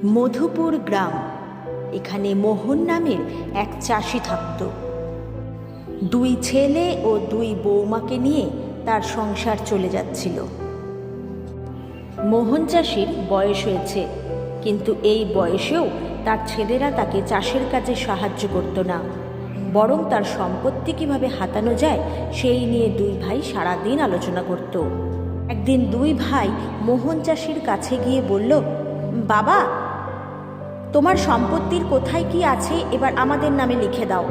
মধুপুর গ্রাম। এখানে মোহন নামের এক চাষি থাকত। দুই ছেলে ও দুই বৌমাকে নিয়ে তার সংসার চলে যাচ্ছিল। মোহন চাষির বয়স হয়েছে, কিন্তু এই বয়সেও তার ছেলেরা তাকে চাষের কাজে সাহায্য করত না, বরং তার সম্পত্তি কীভাবে হাতানো যায় সেই নিয়ে দুই ভাই সারাদিন আলোচনা করত। একদিন দুই ভাই মোহন চাষির কাছে গিয়ে বলল, বাবা, তোমার সম্পত্তির কোথায় কি আছে এবার আমাদের নামে লিখে দাও।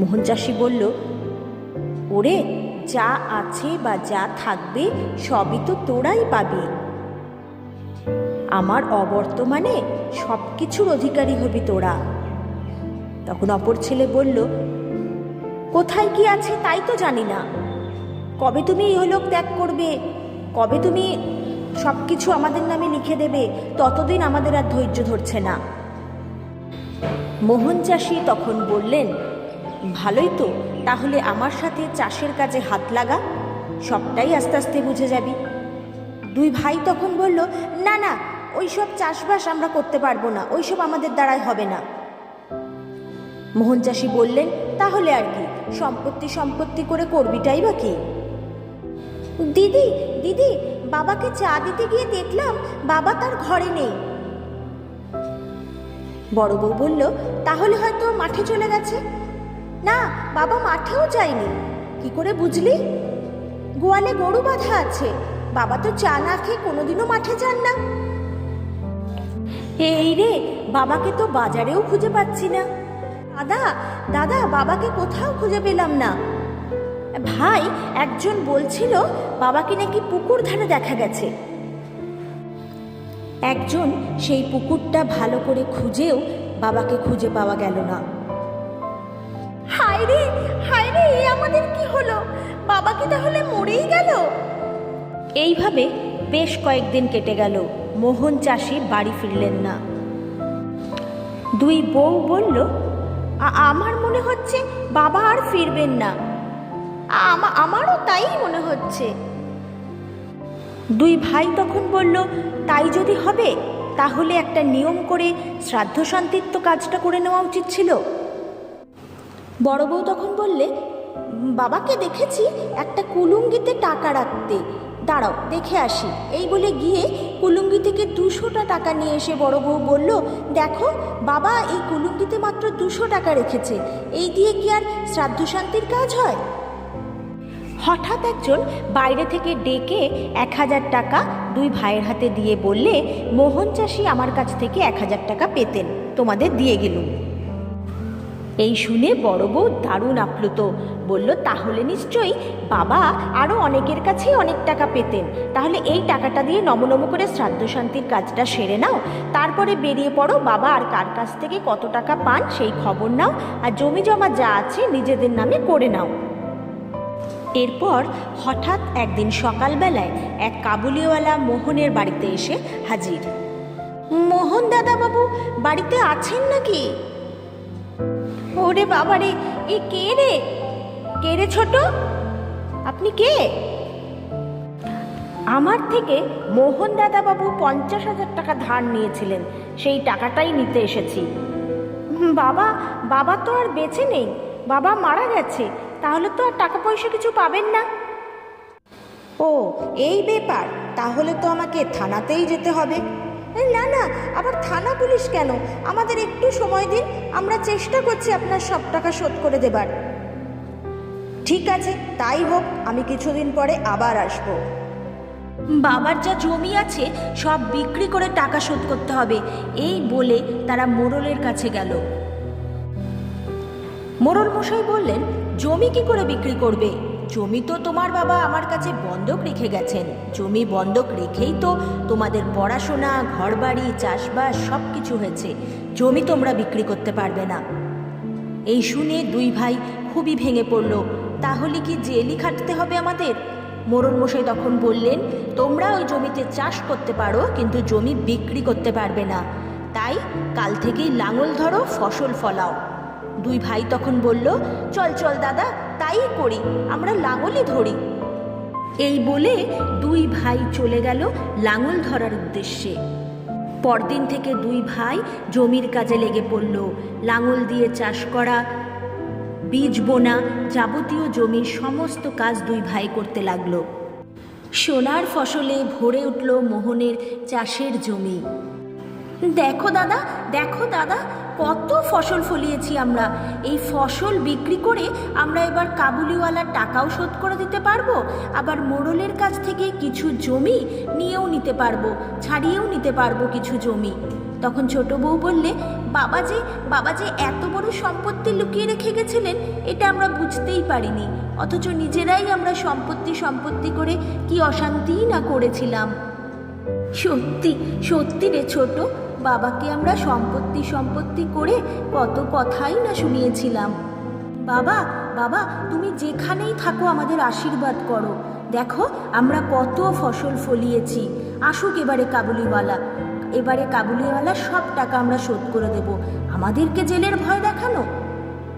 মোহন চাষি বলল, ওরে, যা আছে বা যা থাকবে সবই তো তোরাই পাবি। আমার অবর্তমানে সব কিছুর অধিকারী হবি তোরা। তখন অপর ছেলে বলল, কোথায় কি আছে তাই তো জানি না। কবে তুমি ইহলোক ত্যাগ করবে, কবে তুমি সব কিছু আমাদের নামে লিখে দেবে, ততদিন আমাদের আর ধৈর্য ধরছে না। মোহন চাষি তখন বললেন, ভালোই তো, তাহলে আমার সাথে চাষের কাজে হাত লাগা, সবটাই আস্তে আস্তে বুঝে যাবি। দুই ভাই তখন বলল, না না, ওইসব চাষবাস আমরা করতে পারবো না, ওইসব আমাদের দ্বারাই হবে না। মোহন চাষি বললেন, তাহলে আর কি, সম্পত্তি সম্পত্তি করে করবিটাই বা কি? দিদি দিদি, বাবাকে চা দিতে গিয়ে দেখলাম বাবা তার ঘরে নেই। বড় বউ বলল, তাহলে হয়তো মাঠে চলে গেছে। না, বাবা মাঠেও যায়নি। কি করে বুঝলি? গোয়ালে গরু বাঁধা আছে, বাবা তো চা না খেয়ে কোনোদিনও মাঠে যান না। এই রে, বাবাকে তো বাজারেও খুঁজে পাচ্ছি না। দাদা দাদা, বাবাকে কোথাও খুঁজে পেলাম না। ভাই একজন বলছিল বাবাকে নাকি পুকুর ধারে দেখা গেছে। একজন সেই পুকুরটা ভালো করে খুঁজেও বাবাকে খুঁজে পাওয়া গেল না। হায় রে হায় রে, এ আমাদের কি হলো? বাবা কি তাহলে মরেই গেল? এইভাবে বেশ কয়েকদিন কেটে গেল, মোহন চাষি বাড়ি ফিরলেন না। দুই বউ বলল, আমার মনে হচ্ছে বাবা আর ফিরবেন না। আমারও তাই মনে হচ্ছে। দুই ভাই তখন বলল, তাই যদি হবে তাহলে একটা নিয়ম করে শ্রাদ্ধ শান্তির তো কাজটা করে নেওয়া উচিত ছিল। বড় বউ তখন বললে, বাবাকে দেখেছি একটা কুলুঙ্গিতে টাকা রাখতে, দাঁড়াও দেখে আসি। এই বলে গিয়ে কুলুঙ্গি থেকে 200টা টাকা নিয়ে এসে বড় বউ বলল, দেখো বাবা এই কুলুঙ্গিতে মাত্র 200 টাকা রেখেছে, এই দিয়ে কি আর শ্রাদ্ধ শান্তির কাজ হয়? হঠাৎ একজন বাইরে থেকে ডেকে 1000 টাকা দুই ভাইয়ের হাতে দিয়ে বললে, মোহন চাষি আমার কাছ থেকে 1000 টাকা পেতেন, তোমাদের দিয়ে গেলুম। এই শুনে বড় বউ দারুণ আপ্লুত, বলল, তাহলে নিশ্চয়ই বাবা আরও অনেকের কাছেই অনেক টাকা পেতেন। তাহলে এই টাকাটা দিয়ে নমনম করে শ্রাদ্ধ শান্তির কাজটা সেরে নাও, তারপরে বেরিয়ে পড়ো, বাবা আর কার কাছ থেকে কত টাকা পান সেই খবর নাও, আর জমি জমা যা আছে নিজেদের নামে করে নাও। এরপর হঠাৎ একদিন সকালবেলায় এক কাবুলিওয়ালা মোহনের বাড়িতে এসে হাজির। মোহন দাদা বাবু বাড়িতে আছেন নাকি? ওরে বাবারে, এ কে রে? কে রে ছোট, আপনি কে? আমার থেকে মোহন দাদা বাবু 50,000 টাকা ধার নিয়েছিলেন, সেই টাকাটাই নিতে এসেছি। বাবা তো আর বেঁচে নেই, বাবা মারা গেছে, তাহলে তো আর টাকা পয়সা কিছু পাবেন না। ও এই ব্যাপার, তাহলে তো আমাকে থানাতেই যেতে হবে। না না, আবার থানা পুলিশ কেন? আমাদের একটু সময় দিন, আমরা চেষ্টা করছি আপনার সব টাকা শোধ করে দেবার। ঠিক আছে, তাই হোক, আমি কিছুদিন পরে আবার আসব। বাবার যা জমি আছে সব বিক্রি করে টাকা শোধ করতে হবে, এই বলে তারা মোড়লের কাছে গেল। মোড়ল মশাই বললেন, জমি কি করে বিক্রি করবে? জমি তো তোমার বাবা আমার কাছে বন্ধক রেখে গেছেন, জমি বন্ধক রেখেই তো তোমাদের পড়াশোনা, ঘরবাড়ি, চাষবাস সব কিছু হয়েছে, জমি তোমরা বিক্রি করতে পারবে না। এই শুনে দুই ভাই খুবই ভেঙে পড়ল, তাহলে কি জেলই খাটতে হবে আমাদের? মোড়ল মশাই তখন বললেন, তোমরা ওই জমিতে চাষ করতে পারো, কিন্তু জমি বিক্রি করতে পারবে না, তাই কাল থেকেই লাঙল ধরো, ফসল ফলাও। দুই ভাই তখন বলল, চল চল দাদা, তাই করি, আমরা লাঙলই ধরি। এই বলে দুই ভাই চলে গেল লাঙল ধরার উদ্দেশ্যে। পরদিন থেকে দুই ভাই জমির কাজে লেগে পড়ল। লাঙল দিয়ে চাষ করা, বীজ বোনা, যাবতীয় জমির সমস্ত কাজ দুই ভাই করতে লাগলো। সোনার ফসলে ভরে উঠল মোহনের চাষের জমি। দেখো দাদা, দেখো দাদা, কত ফসল ফলিয়েছি আমরা। এই ফসল বিক্রি করে আমরা এবার কাবুলিওয়ালার টাকাও শোধ করে দিতে পারবো, আবার মোড়লের কাছ থেকে কিছু জমি নিয়েও নিতে পারবো, ছাড়িয়েও নিতে পারবো কিছু জমি। তখন ছোট বউ বললে, বাবা যে এত বড় সম্পত্তি লুকিয়ে রেখে গেছিলেন, এটা আমরা বুঝতেই পারিনি, অথচ নিজেরাই আমরা সম্পত্তি করে কি অশান্তিই না করেছিলাম। সত্যি রে ছোট, বাবাকে আমরা সম্পত্তি করে কত কথাই না শুনিয়েছিলাম। বাবা তুমি যেখানেই থাকো আমাদের আশীর্বাদ করো। দেখো আমরা কত ফসল ফলিয়েছি। আসুক এবারে কাবুলিওয়ালা সব টাকা আমরা শোধ করে দেব। আমাদেরকে জেলের ভয় দেখানো?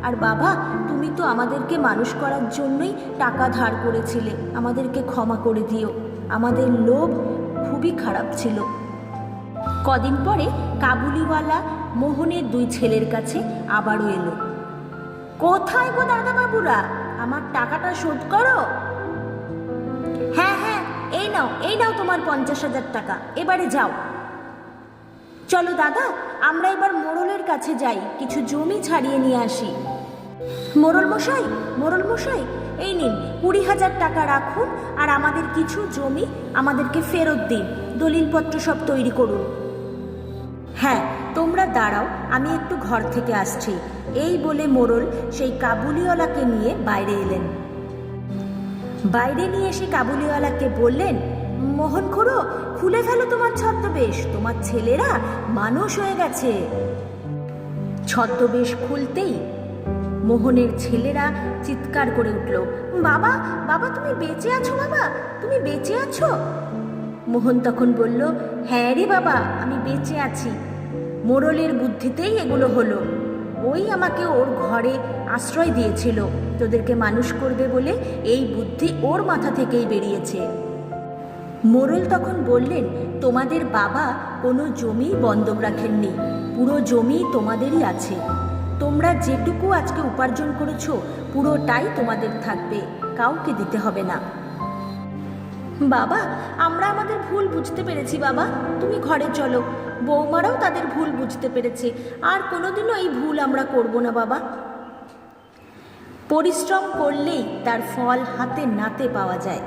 আর বাবা, তুমি তো আমাদেরকে মানুষ করার জন্যই টাকা ধার করেছিলে, আমাদেরকে ক্ষমা করে দিও। আমাদের লোভ খুবই খারাপ ছিল। কদিন পরে কাবুলিওয়ালা মোহনের দুই ছেলের কাছে আবারও এলো। কোথায় গো দাদা বাবুরা, আমার টাকাটা শোধ করো। হ্যাঁ, এই নাও তোমার 50,000 টাকা, এবারে যাও। চলো দাদা, আমরা এবার মোড়লের কাছে যাই, কিছু জমি ছাড়িয়ে নিয়ে আসি। মোড়ল মশাই, এই নিন 20,000 টাকা রাখুন, আর আমাদের কিছু জমি আমাদেরকে ফেরত দিন, দলিলপত্র সব তৈরি করুন। হ্যাঁ, তোমরা দাঁড়াও, আমি একটু ঘর থেকে আসছি। এই বলে মোড়ল সেই কাবুলিওয়ালাকে নিয়ে বাইরে এলেন। বাইরে নিয়ে এসে কাবুলিওয়ালাকে বললেন, মোহন খুড়ো, খুলে ফেলো তোমার ছদ্মবেশ, তোমার ছেলেরা মানুষ হয়ে গেছে। ছদ্মবেশ খুলতেই মোহনের ছেলেরা চিৎকার করে উঠল, বাবা তুমি বেঁচে আছো? বাবা তুমি বেঁচে আছো? মোহন তখন বলল, হ্যাঁ রে বাবা, আমি বেঁচে আছি। মোড়লের বুদ্ধিতেই এগুলো হলো। ওই আমাকে ওর ঘরে আশ্রয় দিয়েছিল, তোদেরকে মানুষ করবে বলে এই বুদ্ধি ওর মাথা থেকেই বেরিয়েছে। মোড়ল তখন বললেন, তোমাদের বাবা কোনো জমি বন্ধক রাখেননি, পুরো জমি তোমাদেরই আছে। তোমরা যেটুকু আজকে উপার্জন করেছো পুরোটাই তোমাদের থাকবে, কাউকে দিতে হবে না। বাবা, আমরা আমাদের ভুল বুঝতে পেরেছি। বাবা তুমি ঘরে চলো, বৌমারাও তাদের ভুল বুঝতে পেরেছে, আর কোনোদিনও এই ভুল আমরা করব না। বাবা, পরিশ্রম করলেই তার ফল হাতে নাতে পাওয়া যায়।